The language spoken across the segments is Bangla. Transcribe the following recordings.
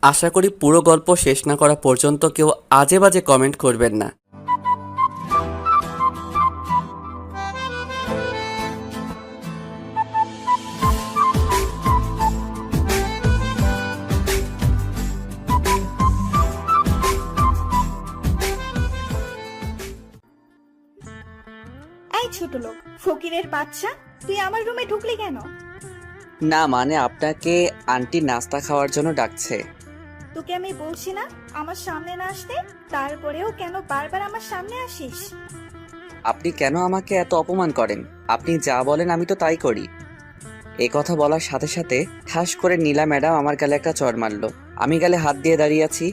আশা করি পুরো গল্প শেষ না করা পর্যন্ত কেউ আজে বাজে কমেন্ট করবেন না। এই ছোট লোক, ফকিরের বাচ্চা, তুই আমার রুমে ঢুকলি কেন? না মানে আপনাকে আন্টি নাস্তা খাওয়ার জন্য ডাকছে। তোকে আমি বলছি না আমার সামনে না আসতে, তারপরেও কেন বারবার আমার সামনে আসিস? আপনি কেন আমাকে এত অপমান করেন? আপনি যা বলেন আমি তো তাই করি। এই কথা বলার সাথে সাথে ঠাস করে নীলা ম্যাডাম আমার গালে একটা চড় মারলো। আমি গালে হাত দিয়ে দাঁড়িয়ে আছি।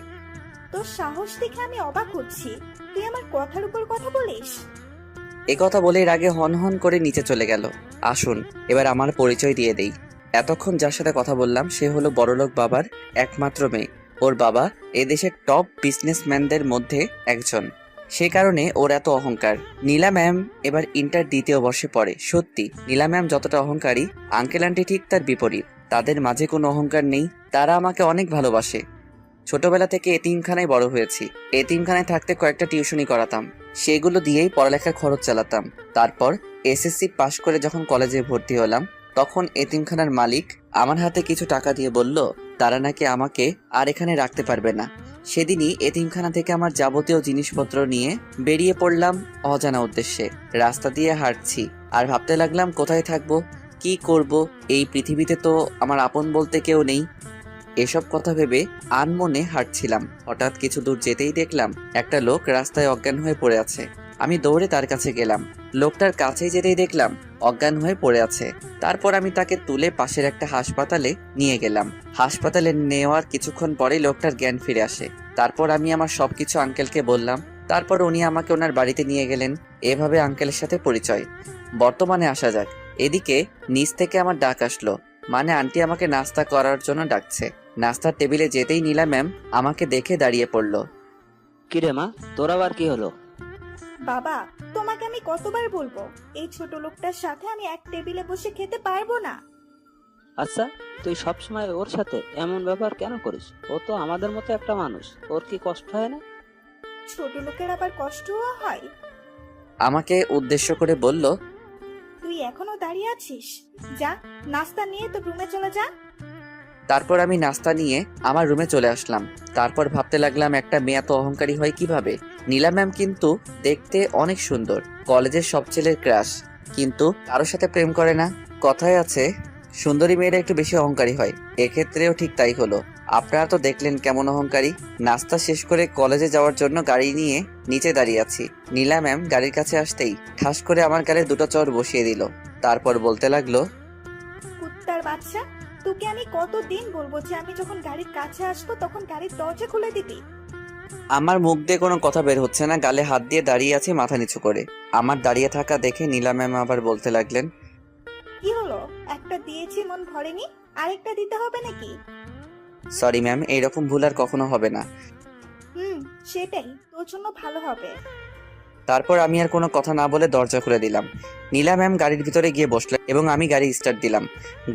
তোর সাহস দেখে আমি অবাক হচ্ছি, তুই আমার কথার উপর কথা বলিস? এই কথা বলে এর আগে হন হন করে নিচে চলে গেল। আসুন এবার আমার পরিচয় দিয়ে দেই। এতক্ষণ যার সাথে কথা বললাম সে হলো বড়লোক বাবার একমাত্র মেয়ে। ওর বাবা এদেশের টপ বিজনেসম্যানদের মধ্যে একজন, সে কারণে ওর এত অহংকার। নীলা ম্যাম এবার ইন্টার দ্বিতীয় বর্ষে পড়ে। সত্যি নীলা ম্যাম যতটা অহংকারী, আঙ্কেল আন্টি ঠিক তার বিপরীত। তাদের মাঝে কোনো অহংকার নেই, তারা আমাকে অনেক ভালোবাসে। ছোটবেলা থেকে এতিমখানায় বড় হয়েছি। এতিমখানায় থাকতে কয়েকটা টিউশনি করাতাম, সেগুলো দিয়েই পড়ালেখার খরচ চালাতাম। তারপর এসএসসি পাশ করে যখন কলেজে ভর্তি হলাম, তখন এতিমখানার মালিক আমার হাতে কিছু টাকা দিয়ে বলল তারা নাকি আমাকে আর এখানে রাখতে পারবে না। সেদিনই এতিমখানা থেকে আমার যাবতীয় জিনিসপত্র নিয়ে বেরিয়ে পড়লাম অজানা উদ্দেশ্যে। রাস্তা দিয়ে হাঁটছি আর ভাবতে লাগলাম কোথায় থাকবো, কি করব। এই পৃথিবীতে তো আমার আপন বলতে কেউ নেই। এসব কথা ভেবে আনমনে হাঁটছিলাম। হঠাৎ কিছু দূর যেতেই দেখলাম একটা লোক রাস্তায় অজ্ঞান হয়ে পড়ে আছে। আমি দৌড়ে তার কাছে গেলাম। লোকটার কাছেই যেতেই দেখলাম অজ্ঞান হয়ে পড়ে আছে। তারপর আমি তাকে তুলে পাশের একটা হাসপাতালে নিয়ে গেলাম। হাসপাতালে নেওয়ার কিছুক্ষণ পরেই লোকটার জ্ঞান ফিরে আসে। তারপর আমি আমার সবকিছু আঙ্কেলকে বললাম। তারপর উনি আমাকে ওনার বাড়িতে নিয়ে গেলেন। এভাবে আঙ্কেলের সাথে পরিচয়। বর্তমানে আসা যাক। এদিকে নিচ থেকে আমার ডাক আসলো, মানে আন্টি আমাকে নাস্তা করার জন্য ডাকছে। নাস্তার টেবিলে যেতেই নীলা ম্যাম আমাকে দেখে দাঁড়িয়ে পড়ল। কিরে মা, তোর আবার কি হলো? বাবা, তোমাকে আমি কতবার বলবো এই ছোট লোকটার সাথে আমি এক টেবিলে বসে খেতে পারবো না। আচ্ছা, তুই সবসময় ওর সাথে এমন ব্যবহার কেন করিস? ও তো আমাদের মতো একটা মানুষ, ওর কি কষ্ট হয় না? ছোট লোকের আবার কষ্টও হয়? আমাকে উদ্দেশ্য করে বলল, তুই এখনো দাঁড়িয়ে আছিস? যা, নাস্তা নিয়ে তো রুমে চলে যা। তারপর আমি নাস্তা নিয়ে আমার রুমে চলে আসলাম। তারপর ভাবতে লাগলাম একটা মেয়ে এত অহংকারী হয় কিভাবে। নীলা ম্যাম কিন্তু দেখতে অনেক সুন্দর, কলেজের সব ছেলের ক্রাশ, কিন্তু কারোর সাথে প্রেম করে না। কথায় আছে সুন্দরী মেয়েরা একটু বেশি অহংকারী হয়, এক্ষেত্রেও ঠিক তাই হলো। আপনারা তো দেখলেন কেমন অহংকারী। নাস্তা শেষ করে কলেজে যাওয়ার জন্য গাড়ি নিয়ে নিচে দাঁড়িয়ে আছি। নীলা ম্যাম গাড়ির কাছে আসতেই ঠাস করে আমার গালে দুটো চড় বসিয়ে দিল। তারপর বলতে লাগলো, কুত্তার বাচ্চা, তোকে আমি কতদিন বলবো যে আমি যখন গাড়ির কাছে আসবো তখন গাড়ির দরজা খুলে দিবি। আমার মুখ দিয়ে কোনো কথা বের হচ্ছে না, গালে হাত দিয়ে দাঁড়িয়ে আছি মাথা নিচু করে। আমার দাঁড়িয়ে থাকা দেখে নীলা ম্যাম আবার বলতে লাগলেন, কি হলো, একটা দিয়েছি মন ভরেনি, আরেকটা দিতে হবে নাকি? সরি ম্যাম, এইরকম ভুল আর কখনো হবে না। সেটাই তোর জন্য ভালো হবে। তারপর আমি আর কোনো কথা না বলে দরজা খুলে দিলাম। নীলা ম্যাম গাড়ির ভিতরে গিয়ে বসলেন এবং আমি গাড়ি স্টার্ট দিলাম।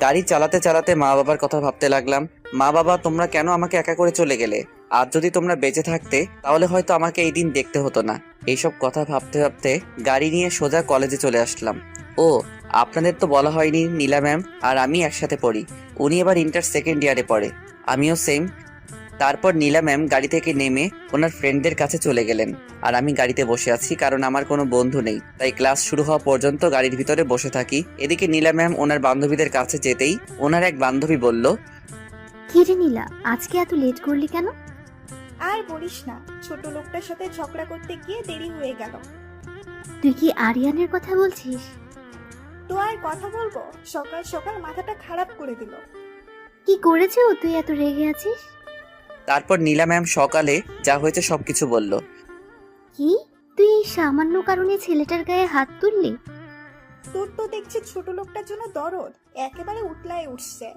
গাড়ি চালাতে চালাতে মা বাবার কথা ভাবতে লাগলাম। মা বাবা, তোমরা কেন আমাকে একা করে চলে গেলে? আজ যদি তোমরা বেঁচে থাকতে তাহলে হয়তো আমাকে এই দিন দেখতে হতো না। এইসব কথা ভাবতে ভাবতে গাড়ি নিয়ে সোজা কলেজে চলে আসলাম। ও, আপনাদের তো বলা হয়নি, নীলা ম্যাম আর আমি একসাথে পড়ি। উনি এবার ইন্টার সেকেন্ড ইয়ারে পড়ে, আমিও সেম। তারপর নীলা ম্যাম গাড়ি থেকে নেমে ওনার ফ্রেন্ডদের কাছে চলে গেলেন আর আমি গাড়িতে বসে আছি, কারণ আমার কোনো বন্ধু নেই, তাই ক্লাস শুরু হওয়া পর্যন্ত গাড়ির ভিতরে বসে থাকি। এদিকে নীলা ম্যাম ওনার বান্ধবীদের কাছে যেতেই ওনার এক বান্ধবী বলল, কি রে নীলা, আজকে এত লেট করলি কেন? আর বলিস না, ছোট লোকটার সাথে ঝগড়া করতে গিয়ে দেরি হয়ে গেল। তুই কি আরিয়ানের কথা বলছিস? তো আর কথা বলবো, সকাল সকাল মাথাটা খারাপ করে দিল। কি করেছে ও, তুই এত রেগে আছিস? তারপর নীলা ম্যাম সকালে যা হয়েছে সবকিছু বলল। কি, তুই এই সামান্য কারণে ছেলেটার গায়ে হাত তুললি? তোর তো দেখছি ছোট লোকটার জন্য দরদ একেবারে উতলায় উঠছে।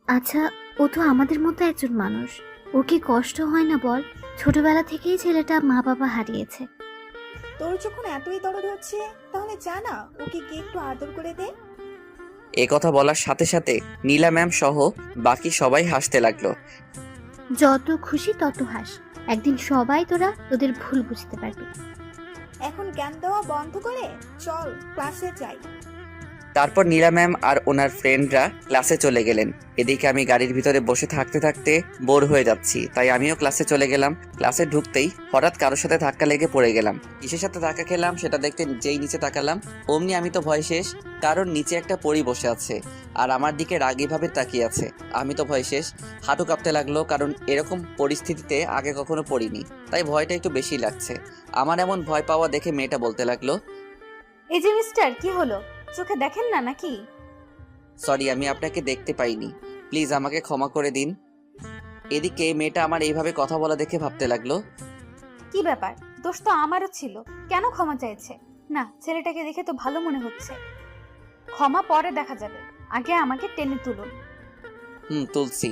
আচ্ছা, ও তো আমাদের মতো একজন মানুষ, ওর কি কষ্ট হয় না বল? ছোটবেলা থেকেই ছেলেটা মা বাবা হারিয়েছে। তোর যখন এতই দরদ হচ্ছে তাহলে জানা ওকে গিয়ে একটু আদর করে দে। এ কথা বলার সাথে সাথে নীলা ম্যাম সহ বাকি সবাই হাসতে লাগলো। যত খুশি তত হাস। একদিন সবাই তোরা তোদের ভুল বুঝতে পারবি। এখন জ্ঞান দেওয়া বন্ধ করে চল ক্লাসে যাই। তারপর নীলা ম্যাম আর ওনার ফ্রেন্ডরা ক্লাসে চলে গেলেন। এদিকে আমি গাড়ির ভিতরে বসে থাকতে থাকতে বোর হয়ে যাচ্ছি, তাই আমিও ক্লাসে চলে গেলাম। ক্লাসে ঢুকতেই হঠাৎ কারোর সাথে ধাক্কা লেগে পড়ে গেলাম। কিসের সাথে ধাক্কা খেলাম সেটা দেখতে যেই নিচে তাকালাম, অমনি আমি তো ভয় শেষ, কারণ নিচে একটা পরী বসে আছে আর আমার দিকে রাগীভাবে তাকিয়ে আছে। আমি তো ভয় শেষ, হাঁটু কাঁপতে লাগলো, কারণ এরকম পরিস্থিতিতে আগে কখনো পড়িনি, তাই ভয়টা একটু বেশি লাগছে। আমার এমন ভয় পাওয়া দেখে মেয়েটা বলতে লাগলো, এই যে মিস্টার, কি হলো? চোখে দেখেন না নাকি? সরি, আমি আপনাকে দেখতে পাইনি, প্লিজ আমাকে ক্ষমা করে দিন। এদিকে মেয়েটা আমার এইভাবে কথা বলা দেখে ভাবতে লাগলো, কি ব্যাপার, দোষ তো আমারও ছিল, কেন ক্ষমা চাইছে? না, ছেলেটাকে দেখে তো ভালো মনে হচ্ছে। ক্ষমা পরে দেখা যাবে, আগে আমাকে টেনে তুলুন। তুলসী।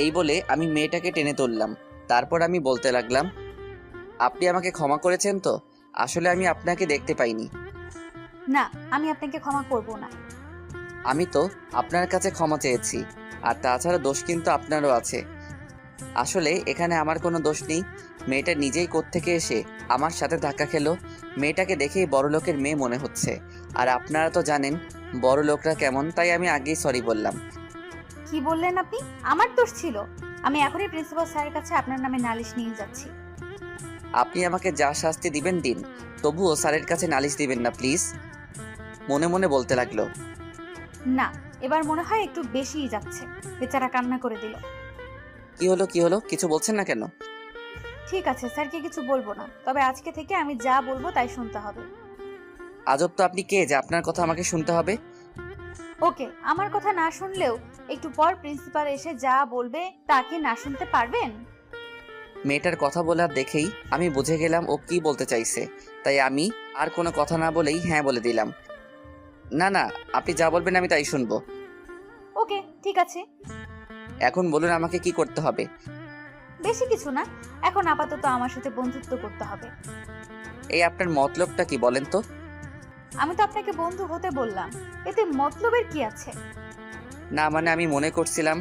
এই বলে আমি মেয়েটাকে টেনে তুললাম। তারপর আমি বলতে লাগলাম, আপনি আমাকে ক্ষমা করেছেন তো? আসলে আমি আপনাকে দেখতে পাইনি। না, আমি আপনাকে ক্ষমা করব না। আমি তো আপনার কাছে ক্ষমা চেয়েছি, আর তাছাড়া দোষ কিন্তু আপনারও আছে। আসলে এখানে আমার কোনো দোষ নেই, মেয়েটা নিজেই কোত্থেকে এসে আমার সাথে ধাক্কা খেলো। মেয়েটাকে দেখেই বড় লোকের মেয়ে মনে হচ্ছে, আর আপনারা তো জানেন বড় লোকরা কেমন, তাই আমি আগেই সরি বললাম। কি বললেন আপনি? আমার দোষ ছিল? আমি এখনই প্রিন্সিপাল স্যারের কাছে আপনার নামে নালিশ নিয়ে যাচ্ছি। আপনি আমাকে যা শাস্তি দিবেন দিন, তবুও স্যারের কাছে নালিশ দিবেন না প্লিজ, মনে মনে বলতে লাগলো। না, এবার মনে হয় একটু বেশিই যাচ্ছে। বেচারা কান্না করে দিল। কি হলো, কিছু বলছেন না কেন? ঠিক আছে, স্যারকে কিছু বলবো না, তবে আজকে থেকে আমি যা বলবো তাই শুনতে হবে। আজব তো, আপনি কে যে আপনার কথা আমাকে শুনতে হবে? ওকে, আমার কথা না শুনলেও একটু পর প্রিন্সিপাল এসে যা বলবে তাকে না শুনতে পারবেন? মেয়েটার কথা বলার দেখেই আমি বুঝে গেলাম ও কি বলতে চাইছে, তাই আমি আর কোনো কথা না বলেই হ্যাঁ বলে দিলাম। না, আপনি যা বলবেন আমি তাই শুনবো। ওকে, ঠিক আছে। এখন বলুন আমাকে কি করতে হবে? বেশি কিছু না, এখন আপাতত আমার সাথে বন্ধুত্ব করতে হবে। এই আপনার মতলবটা কি বলেন তো? আমি তো আপনাকে বন্ধু হতে বললাম, এতে মতলবের কি আছে? না মানে আমি মনে করছিলাম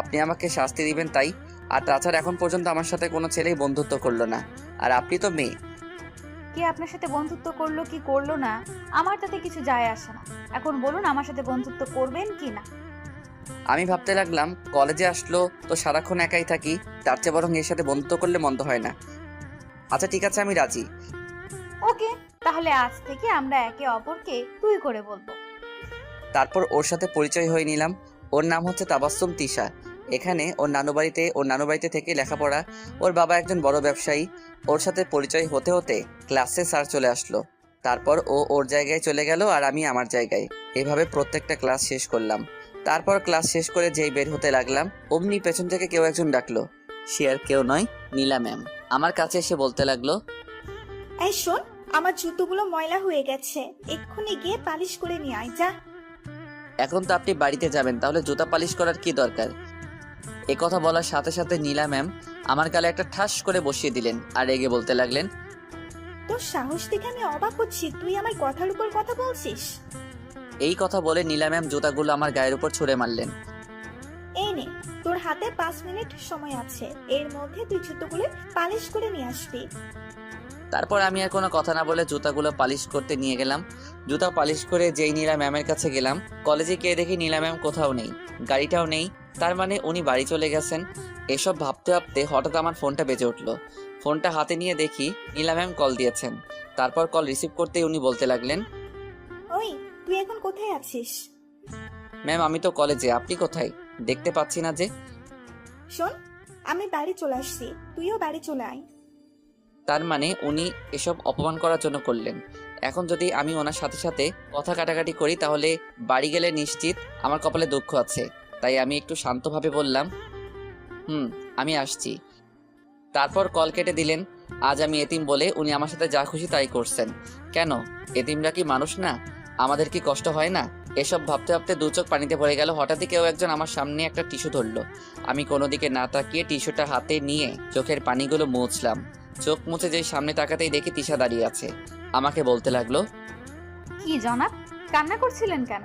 আপনি আমাকে শাস্তি দিবেন তাই, আর তাছাড়া এখন পর্যন্ত আমার সাথে কোনো ছেলেই বন্ধুত্ব করলো না, আর আপনি তো মেয়ে। কে আপনার সাথে বন্ধুত্ব করলো কি করলো না আমার তাতে কিছু যায় আসে না। এখন বলুন আমার সাথে বন্ধুত্ব করবেন কি না? আমি ভাবতে লাগলাম কলেজে আসলো তো সারাক্ষণ একাই থাকি, তার চেয়ে বরং এর সাথে বন্ধুত্ব করলে মন্দ হয় না। আচ্ছা ঠিক আছে, আমি রাজি। ওকে, তাহলে আজ থেকে আমরা একে অপরকে তুই করে বলবো। তারপর ওর সাথে পরিচয় হয়ে নিলাম। ওর নাম হচ্ছে তাবাসসুম তিশা। এখানে ওর নানু বাড়িতে থেকে লেখাপড়া। ওর বাবা একজন বড় ব্যবসায়ী। ওর সাথে পরিচয় হতে হতে ক্লাসে স্যার চলে আসলো। তারপর ও ওর জায়গায় চলে গেল আর আমি আমার জায়গায়। এভাবে প্রত্যেকটা ক্লাস শেষ করলাম। তারপর ক্লাস শেষ করে যেই বের হতে লাগলাম, অমনি পেছন থেকে কেউ একজন ডাকলো। সে আর কেউ নয়, নীলা ম্যাম। আমার কাছে এসে বলতে লাগলো, এই শোন, আমার জুতোগুলো ময়লা হয়ে গেছে, এক্ষুনি গিয়ে পালিশ করে নিয়ে আয় যা। এখন তো আপনি বাড়িতে যাবেন, তাহলে জুতা পালিশ করার কি দরকার? এ কথা বলার সাথে সাথে নীলা ম্যাম আমার গালে একটা ঠাস করে বসিয়ে দিলেন আর রেগে বলতে লাগলেন, তোর সাহস দেখে আমি অবাক হচ্ছি, তুই আমার কথার উপর কথা বলছিস। এই কথা বলে নীলা ম্যাম জুতাগুলো আমার গায়ের উপর ছুঁড়ে মারলেন। এই নে, তোর হাতে 5 মিনিট সময় আছে, এর মধ্যে তুই জুতোগুলো পালিশ করে নিয়ে আসবি। তারপর আমি আর কোনো কথা না বলে জুতাগুলো পালিশ করতে নিয়ে গেলাম। জুতা পালিশ করে যেই নীলা ম্যামের কাছে গেলাম, কলেজে গিয়ে দেখি নীলা ম্যাম কোথাও নেই, গাড়িটাও নেই। তার মানে উনি বাড়ি চলে গেছেন। এসব ভাবতে ভাবতে হঠাৎ আমার ফোনটা বেজে উঠলো। ফোনটা হাতে নিয়ে দেখি নীলা ম্যাম কল দিয়েছেন। তারপর কল রিসিভ করতেই উনি বলতে লাগলেন, ওই, তুই এখন কোথায় আছিস? ম্যাম আমি তো কলেজে, আপনি কোথায়? দেখতে পাচ্ছি না যে। শোন, আমি বাড়ি চলে আসছি, তুইও বাড়ি চলে আয়। তার মানে উনি এসব অপমান করার জন্য করলেন। এখন যদি আমি ওনার সাথে সাথে কথা কাটাকাটি করি তাহলে বাড়ি গেলে নিশ্চিত আমার কপালে দুঃখ আছে। তাই আমি একটু শান্তভাবে বললাম, আমি আসছি। তারপর কল কেটে দিলেন। আজ আমি এতিম বলে উনি আমার সাথে যা খুশি তাই করছেন। কেন, এতিমরা কি মানুষ না? আমাদের কি কষ্ট হয় না? এসব ভাবতে ভাবতে দু চোখ পানিতে ভরে গেল। হঠাৎই কেউ একজন আমার সামনে একটা টিস্যু ধরলো। আমি কোনো দিকে না তাকিয়ে টিস্যুটা হাতে নিয়ে চোখের পানিগুলো মুছলাম। চোখ মুছে যেই সামনে তাকাতেই দেখি তিশা দাঁড়িয়ে আছে। আমাকে বলতে লাগলো, কি জনাব, কান্না করছিলেন কেন?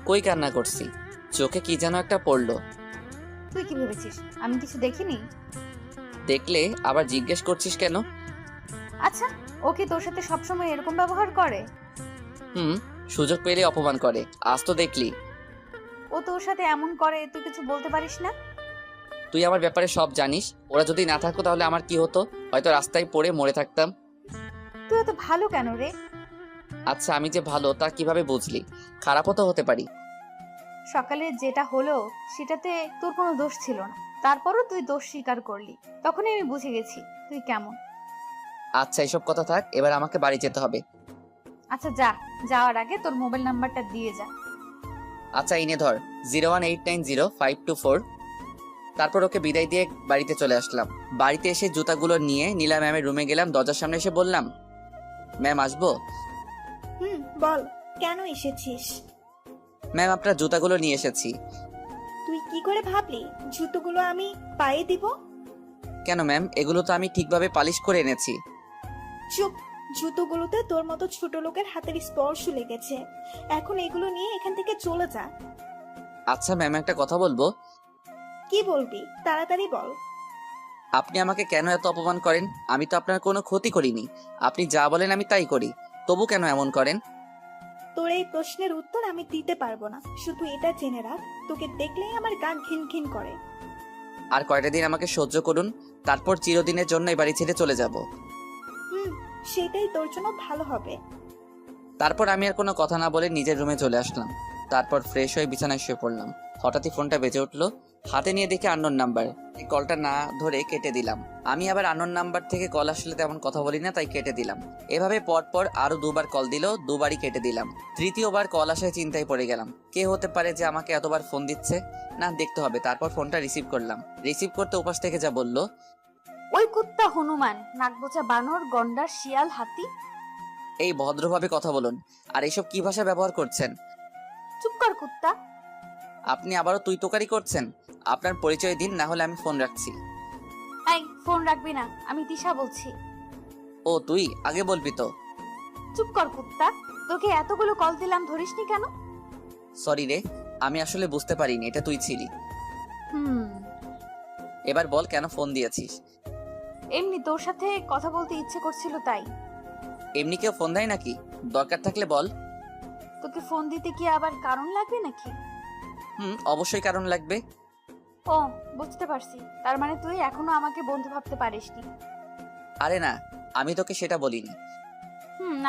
কই কান্না করছি, চোখে কি যেন একটা পড়লো। তুই কি ভেবেছিস আমি কিছু দেখিনি? দেখলে আবার জিজ্ঞেস করছিস কেন? আচ্ছা, ও কি তোর সাথে সবসময় এরকম ব্যবহার করে? সুযোগ পেলে অপমান করে, আজ তো দেখলি। ও তোর সাথে এমন করে তুই কিছু বলতে পারিস না? তুই আমার ব্যাপারে সব জানিস। ওরা যদি না থাকতো তাহলে আমার কি হতো? হয়তো রাস্তায় পড়ে মরে থাকতাম। তুই এত ভালো কেন রে? আচ্ছা, আমি যে ভালো তা কিভাবে বুঝলি? খারাপও তো হতে পারি। সকালে যেটা হলো সেটাতে তোর কোনো দোষ ছিল না, তারপরও তুই দোষ স্বীকার করলি। তখনই আমি বুঝে গেছি তুই কেমন। আচ্ছা, এসব কথা থাক, এবার আমাকে বাড়ি যেতে হবে। আচ্ছা যা, যাওয়ার আগে তোর মোবাইল নাম্বারটা দিয়ে যা। আচ্ছা, ইনে ধর, 018905224। তারপর ওকে বিদায় দিয়ে বাড়িতে চলে আসলাম। বাড়িতে এসে জুতাগুলো নিয়ে নীলা ম্যামের রুমে গেলাম। দরজার সামনে এসে বললাম, ম্যাম আসবো? বল, কেন এসেছিস? ম্যাম, আপনার জুতাগুলো নিয়ে এসেছি। তুই কি করে ভাবলি জুতোগুলো আমি পায়ে দিব? কেন ম্যাম, এগুলো তো আমি ঠিকভাবে পালিশ করে এনেছি। চুপ, জুতোগুলোতে তোর মতো ছোট লোকের হাতের স্পর্শ লেগেছে। এখন এগুলো নিয়ে এখান থেকে চলে যা। আচ্ছা ম্যাম, একটা কথা বলবো। কি বলবি, তাড়াতাড়ি বল। আপনি আমাকে কেন এত অপমান করেন? আমি তো আপনার কোনো ক্ষতি করিনি। আপনি যা বলেন আমি তাই করি, তবু কেন এমন করেন? তোর এই প্রশ্নের উত্তর আমি দিতে পারবো না। শুধু এটা জেনে রাখ, তোকে দেখলেই আমার গা ঘিন ঘিন করে। আর কয়টা দিন আমাকে সহ্য করুন, তারপর চিরদিনের জন্য এই বাড়ি ছেড়ে চলে যাব। সেটাই তোর জন্য ভালো হবে। তারপর আমি আর কোনো কথা না বলে নিজের রুমে চলে আসলাম। তারপর ফ্রেশ হয়ে বিছানায় শুয়ে পড়লাম। হঠাৎই ফোনটা বেজে উঠলো। হাতে নিয়ে দেখি আননোন নাম্বার। এই কলটা না ধরে কেটে দিলাম। আমি আবার আননোন নাম্বার থেকে কল আসলে তেমন কথা বলি না, তাই কেটে দিলাম। এভাবে পরপর আরো দুবার কল দিল, দুবারই কেটে দিলাম। তৃতীয়বার কল আসায় চিন্তায় পড়ে গেলাম, কে হতে পারে যে আমাকে এতবার ফোন দিচ্ছে? না, দেখতে হবে। তারপর ফোনটা রিসিভ করলাম। রিসিভ করতে উপাস থেকে যা বলল, ওই কুত্তা হনুমান, নাকবোচা বানর, গন্ডার, শিয়াল, হাতি। এই ভদ্রভাবে কথা বলুন। আর এসব কি ভাষা ব্যবহার করছেন? চুপ কর কুত্তা। আপনি আবারও তুই তোকারি করছেন। আপনার পরিচয় দিন, না হলে আমি ফোন রাখছি। এই ফোন রাখবি না, আমি তিশা বলছি। ও তুই, আগে বলবি তো। চুপ কর কুত্তা। তোকে এতগুলো কল দিলাম, ধরিসনি কেন? সরি রে, আমি আসলে বুঝতে পারিনি এটা তুই ছিলি। হুম, এবার বল, কেন ফোন দিয়েছিস? এমনি তোর সাথে কথা বলতে ইচ্ছে করছিল তাই। এমনি কেউ ফোন দেয় নাকি? দরকার থাকলে বল। তোকে ফোন দিতে কি আবার কারণ লাগবে নাকি? অবশ্যই কারণ লাগবে। ও, বুঝতে পারছি। তার মানে তুই এখনো আমাকে বন্ধু ভাবতে পারিসনি। আরে না, আমি তোকে সেটা বলিনি।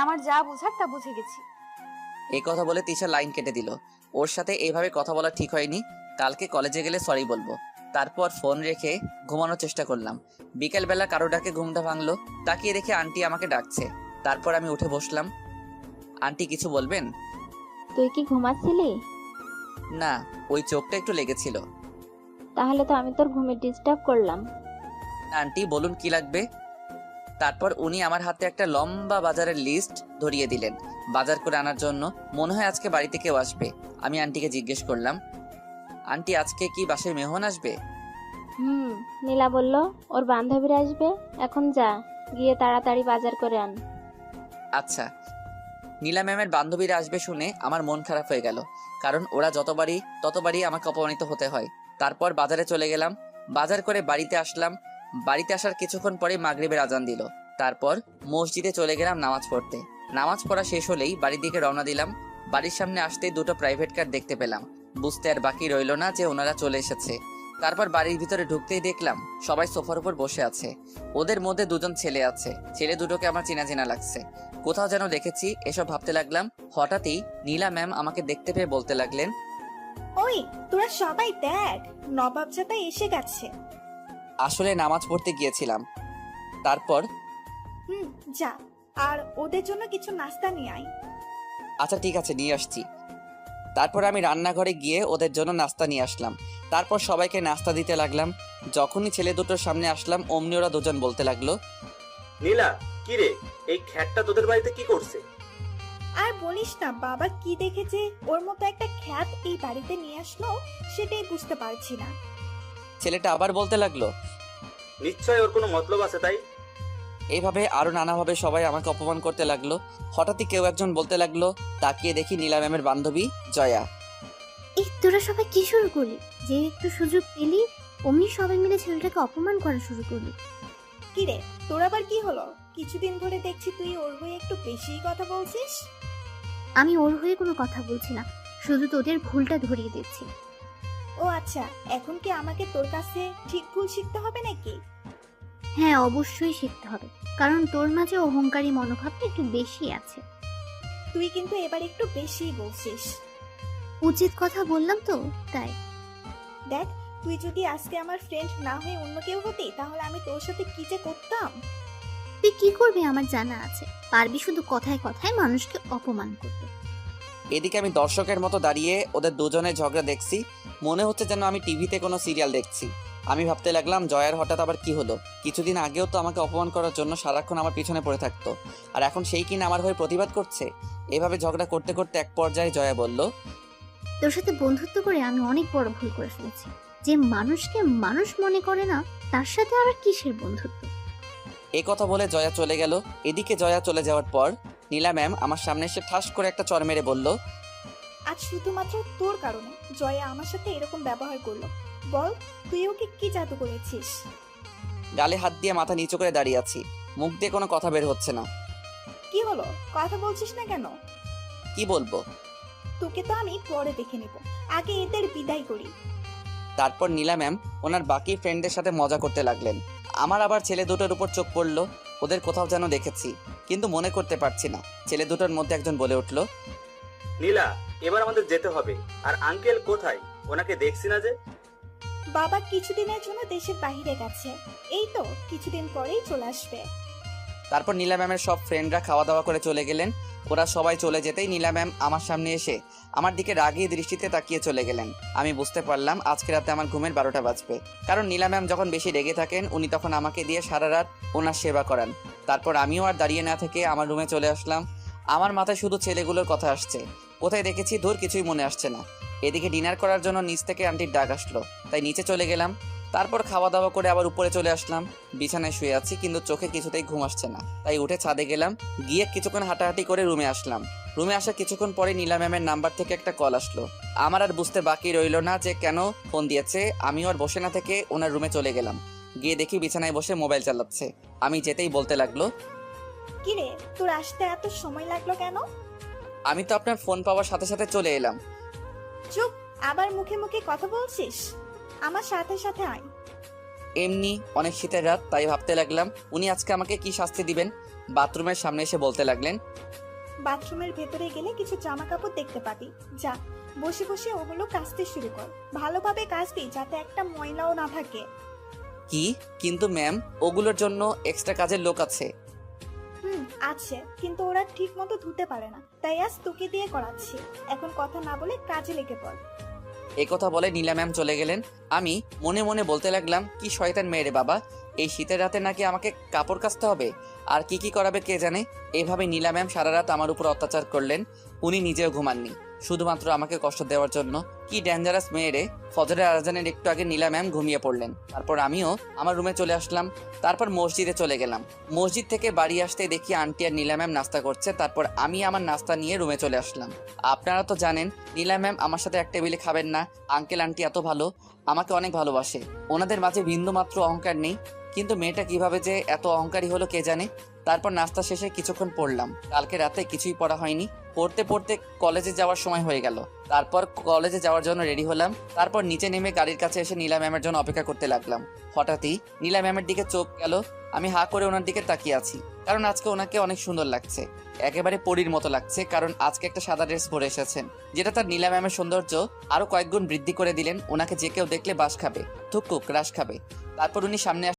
আমার যা বুঝার তা বুঝে গেছি। এই কথা বলে তিশা লাইন কেটে দিল। ওর সাথে এইভাবে কথা বলা ঠিক হয়নি। কালকে কলেজে গেলে সরি বলবো। তারপর ফোন রেখে ঘুমানোর চেষ্টা করলাম। বিকেলবেলা কারো ডাকে ঘুমটা ভাঙলো। তাকিয়ে দেখে আন্টি আমাকে ডাকছে। তারপর আমি উঠে বসলাম। আন্টি, কিছু বলবেন? তুই কি ঘুমাচ্ছিলি? না, ওই চোখটা একটু লেগেছিল। তাহলে তো আমি তোর ঘুমে ডিস্টার্ব করলাম। না আন্টি, বলুন কি লাগবে। তারপর উনি আমার হাতে একটা লম্বা বাজারের লিস্ট ধরিয়ে দিলেন বাজার করে আনার জন্য। মনে হয় আজকে বাড়িতে কেউ আসবে। আমি আন্টিকে জিজ্ঞেস করলাম, আন্টি আজকে কি বাসায় মেহমান আসবে? নীলা বলল ওর বান্ধবীরা আসবে। এখন যা, গিয়ে তাড়াতাড়ি বাজার করে আন। আচ্ছা। নীলা ম্যামের বান্ধবীরা আসবে শুনে আমার মন খারাপ হয়ে গেল, কারণ ওরা ততবারই আমাকে অপমানিত হতে হয়। তারপর বাজারে চলে গেলাম। বাজার করে বাড়িতে আসলাম। বাড়িতে আসার কিছুক্ষণ পরে মাগরিবের আজান দিল। তারপর মসজিদে চলে গেলাম নামাজ পড়তে। নামাজ পড়া শেষ হলেই বাড়ির দিকে রওনা দিলাম। বাড়ির সামনে আসতেই দুটো প্রাইভেট কার দেখতে পেলাম। বুঝতে আর বাকি রইল না যে ওনারা চলে এসেছে। তারপর বাড়ির ভিতরে ঢুকতেই দেখলাম সবাই সোফার উপর বসে আছে। ওদের মধ্যে দুজন ছেলে আছে। ছেলে দুটোকে আমার চেনা চেনা লাগছে, কোথাও যেন দেখেছি। এসব ভাবতে লাগলাম। হঠাৎই নীলা ম্যাম আমাকে দেখতে পেয়ে বলতে লাগলেন, ওই তোরা সবাই দেখ, নবাবজাদা এসে গেছে। আসলে নামাজ পড়তে গিয়েছিলাম। তারপর যা, আর ওদের জন্য কিছু নাস্তা নিয়ে আয়। আচ্ছা ঠিক আছে, নিয়ে আসছি। তারপর আমি রান্নাঘরে গিয়ে ওদের জন্য নাস্তা নিয়ে আসলাম। তারপর সবাইকে নাস্তা দিতে লাগলাম। যখনই ছেলে দুটোর সামনে আসলাম অমনি ওরা দুজন বলতে লাগলো, নীলা, কি রে, এই খ্যাটটা তোদের বাড়িতে কি করছে? আর বলিস না, বাবা কি দেখেছে ওর মতো একটা খ্যাত এই বাড়িতে নিয়ে আসলো, সেটাই বুঝতে পারছি না। ছেলেটা আবার বলতে লাগলো, নিশ্চয় ওর কোনো মতলব আছে তাই। এইভাবে আরো নানাভাবে সবাই আমাকে অপমান করতে লাগলো। হঠাৎই কেউ একজন বলতে লাগলো, তাকিয়ে দেখি নীলা ম্যামের বান্ধবী জয়া। তোরা সবাই কি শুরু করলি? যে একটু সুযোগ পেলি অমনি সবাই মিলে ছেলেটাকে অপমান করা শুরু করলি। কি রে, তোর আবার কি হলো? কিছুদিন ধরে দেখছি তুই ওর হয়ে একটু বেশিই কথা বলছিস। আমি ওর হয়ে কোনো কথা বলছি না, শুধু তোদের ভুলটা ধরিয়ে দিচ্ছি। ও আচ্ছা, এখন কি আমাকে তোর কাছে ঠিক ভুল শিখতে হবে নাকি? হ্যাঁ, অবশ্যই শিখতে হবে, কারণ তোর মাঝে অহংকারী মনোভাবটা একটু বেশি আছে। তুই কিন্তু এবার একটু বেশিই বলছিস। উচিত কথা বললাম তো, তাই। দেখ, তুই যদি আজকে আমার ফ্রেন্ড না হয়ে অন্য কেউ হতি, তাহলে আমি তোর সাথে কি যে করতাম। তুই কি করবি আমার জানা আছে, পারবি শুধু কথায় কথায় মানুষকে অপমান করতে। এদিকে আমি দর্শকের মতো দাঁড়িয়ে ওদের দুজনের ঝগড়া দেখছি, মনে হচ্ছে যেন আমি টিভিতে কোনো সিরিয়াল দেখছি। আমি ভাবতে লাগলাম জয়ার হঠাৎ আবার কি হলো? কিছুদিন আগেও তো আমাকে অপমান করার জন্য সারাক্ষণ আমার পিছনে পড়ে থাকতো, আর এখন সেই কিনা আমার হয়ে প্রতিবাদ করছে। এভাবে ঝগড়া করতে করতে এক পর্যায়ে জয়া বলল, তোর সাথে বন্ধুত্ব করে আমি অনেক বড় ভুল করে ফেলেছি। যে মানুষকে মানুষ মনে করে না, তার সাথে আবার কিসের বন্ধুত্ব? এই কথা বলে জয়া চলে গেল। এদিকে জয়া চলে যাওয়ার পর নীলা ম্যাম আমার সামনে এসে ঠাস করে একটা চড় মেরে বলল, আজ শুধুমাত্র তোর কারণে জয়া আমার সাথে এরকম ব্যবহার করলো। বল, তুই ওকে কি জাদু করেছিস? গালে হাত দিয়ে মাথা নিচু করে দাঁড়িয়ে আছি, মুখ দিয়ে কোনো কথা বের হচ্ছে না। কি হলো, কথা বলছিস না কেন? কি বলবো? তোকে তো আমি পরে দেখে নেব, আগে এদের বিদায় করি। তারপর নীলা ম্যাম ওনার বাকি ফ্রেন্ডদের সাথে মজা করতে লাগলেন। আমার আবার ছেলে দুটোর উপর চোখ পড়লো। ওদের কোথাও যেন দেখেছি, কিন্তু মনে করতে পারছি না। ছেলে দুটোর মধ্যে একজন বলে উঠল, নীলা, এবার আমাদের যেতে হবে। আর আঙ্কেল কোথায়? ওনাকে দেখছি না যে। বাবা কিছুদিনের জন্য দেশের বাইরে গেছে, এই তো কিছুদিন পরেই চলে আসবে। তারপর নীলা ম্যামের সব ফ্রেন্ডরা খাওয়া দাওয়া করে চলে গেলেন। ওরা সবাই চলে যেতেই নীলা ম্যাম আমার সামনে এসে আমার দিকে রাগী দৃষ্টিতে তাকিয়ে চলে গেলেন। আমি বুঝতে পারলাম আজকে রাতে আমার ঘুমের 12টা বাজবে, কারণ নীলা ম্যাম যখন বেশি রেগে থাকেন উনি তখন আমাকে দিয়ে সারা রাত ওনার সেবা করান। তারপর আমিও আর দাঁড়িয়ে না থেকে আমার রুমে চলে আসলাম। আমার মাথায় শুধু ছেলেগুলোর কথা আসছে, কোথায় দেখেছি ধুর কিছুই মনে আসছে না। এদিকে ডিনার করার জন্য নিচ থেকে আন্টির ডাক আসলো, তাই নিচে চলে গেলাম। তারপর খাওয়া দাওয়া করে আবার উপরে চলে আসলাম। বিছানায় শুয়ে আছি, কিন্তু চোখে কিছুতেই ঘুম আসছে না, তাই উঠে ছাদে গেলাম। গিয়ে কিছুক্ষণ হাঁটাহাঁটি করে রুমে আসলাম। রুমে আসার কিছুক্ষণ পরে নীলা ম্যামের নাম্বার থেকে একটা কল আসলো। আমার আর বুঝতে বাকি রইলো না যে কেন ফোন দিয়েছে। আমিও আর বসে না থেকে ওনার রুমে চলে গেলাম। গিয়ে দেখি বিছানায় বসে মোবাইল চালাচ্ছে। আমি যেতেই বলতে লাগলো, কি রে, তোর আসতে এত সময় লাগলো কেন? আমি তো আপনার ফোন পাওয়ার সাথে সাথে চলে এলাম। চুপ, আবার মুখে মুখে কথা বলছিস। আমার সাথে সাথে আয়। এমনি অনেক শীতের রাত, তাই ভাবতে লাগলাম উনি আজকে আমাকে কি শাস্তি দিবেন। বাথরুমের সামনে এসে বলতে লাগলেন, বাথরুমের ভেতরে গেলে কিছু জামা কাপড় দেখতে পাবি, যা বসে বসে ওগুলো কাচতে শুরু কর। ভালোভাবে কাচবি, যাতে একটা ময়লাও না থাকে। কি? কিন্তু ম্যাম, ওগুলোর জন্য এক্সট্রা কাজের লোক আছে। আছে, কিন্তু ওরা ঠিক মতো ধুতে পারে না, তাই আজ তোকে দিয়ে করাচ্ছি। এখন কথা না বলে কাজে লেগে পড়। এই কথা বলে নীলা ম্যাম চলে গেলেন। আমি মনে মনে বলতে লাগলাম, কি শয়তান মেয়ে রে বাবা, এই শীতের রাতে নাকি আমাকে কাপড় কাচতে হবে, আর কি কি করাবে কে জানে। এইভাবে নীলা ম্যাম সারা রাত আমার উপর অত্যাচার করলেন। উনি নিজেও ঘুমাননি, শুধুমাত্র আমাকে কষ্ট দেওয়ার জন্য। কি ডেঞ্জারাস মেয়ে রে। ফজরের আজানের একটু আগে নীলা ম্যাম ঘুমিয়ে পড়লেন। তারপর আমিও আমার রুমে চলে আসলাম। তারপর মসজিদে চলে গেলাম। মসজিদ থেকে বাড়ি আসতে দেখি আন্টি আর নীলা ম্যাম নাস্তা করছে। তারপর আমি আমার নাস্তা নিয়ে রুমে চলে আসলাম। আপনারা তো জানেন নীলা ম্যাম আমার সাথে এক টেবিলে খাবেন না। আঙ্কেল আন্টি এত ভালো, আমাকে অনেক ভালোবাসে, ওনাদের মাঝে বিন্দুমাত্র অহংকার নেই। কিন্তু মেয়েটা কিভাবে যে এত অহংকারী হলো কে জানে। তারপর নাস্তা শেষে কিছুক্ষণ পড়লাম। কালকে রাতে কিছুই পড়া হয়নি। পড়তে পড়তে কলেজে যাওয়ার সময় হয়ে গেল। তারপর কলেজে যাওয়ার জন্য রেডি হলাম। তারপর নিচে নেমে গাড়ির কাছে এসে নীলা ম্যামের জন্য অপেক্ষা করতে লাগলাম। হঠাৎই নীলা ম্যামের দিকে চোখ গেল। আমি হা করে ওনার দিকে তাকিয়ে আছি, কারণ আজকে ওনাকে অনেক সুন্দর লাগছে, একেবারে পরীর মতো লাগছে। কারণ আজকে একটা সাদা ড্রেস পরে এসেছেন, যেটা তার নীলা ম্যামের সৌন্দর্য আরো কয়েক গুণ বৃদ্ধি করে দিলেন। ওনাকে যে কেউ দেখলে বাস খাবে, থুকু ক্রাশ খাবে। তারপর উনি সামনে